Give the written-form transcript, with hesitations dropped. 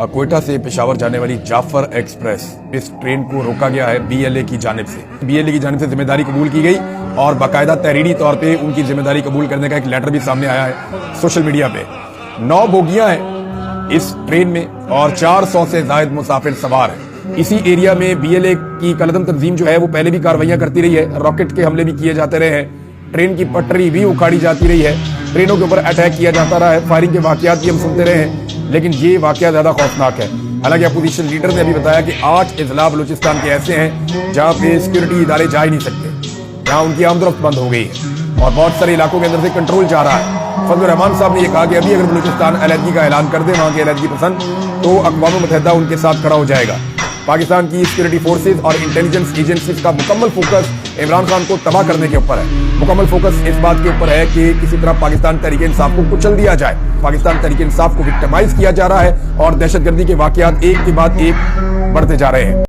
कोयटा से पेशावर जाने वाली जाफर एक्सप्रेस इस ट्रेन को रोका गया है बीएलए की जानिब से। बीएलए की जानिब से जिम्मेदारी कबूल की गई और बाकायदा तहरीरी तौर पे उनकी जिम्मेदारी कबूल करने का एक लेटर भी सामने आया है सोशल मीडिया पे। 9 बोगियां हैं इस ट्रेन में और 400 से ज्यादा मुसाफिर सवार हैं। इसी एरिया में बीएलए की कलदम तंजीम जो है वो पहले भी कार्रवाइयां करती रही है, रॉकेट के हमले भी किए जाते रहे हैं, ट्रेन की पटरी भी उखाड़ी जाती रही है, ट्रेनों के ऊपर अटैक किया जाता रहा है, फायरिंग के वाकयात भी हम सुनते रहे हैं, लेकिन ये वाकया ज्यादा खौफनाक है। हालांकि अपोजिशन लीडर ने अभी बताया कि 8 इजला बलूचिस्तान के ऐसे हैं जहां पे सिक्योरिटी इदारे जा ही नहीं सकते, जहां उनकी आमदरफ्त बंद हो गई है और बहुत सारे इलाकों के अंदर से कंट्रोल जा रहा है। फजल रहमान साहब ने यह कहा कि अभी अगर बलूचिस्तान अलहदगी का ऐलान कर दे, वहां की अलहदगी पसंद, तो अक़वाम मुत्तहिदा उनके साथ खड़ा हो जाएगा। पाकिस्तान की सिक्योरिटी फोर्सेज और इंटेलिजेंस एजेंसीज का मुकम्मल फोकस इमरान खान को तबाह करने के ऊपर है। मुकम्मल फोकस इस बात के ऊपर है कि किसी तरह पाकिस्तान तहरीक इंसाफ को कुचल दिया जाए। पाकिस्तान तहरीक इंसाफ को विक्टिमाइज किया जा रहा है और दहशतगर्दी के वाकयात एक के बाद एक बढ़ते जा रहे हैं।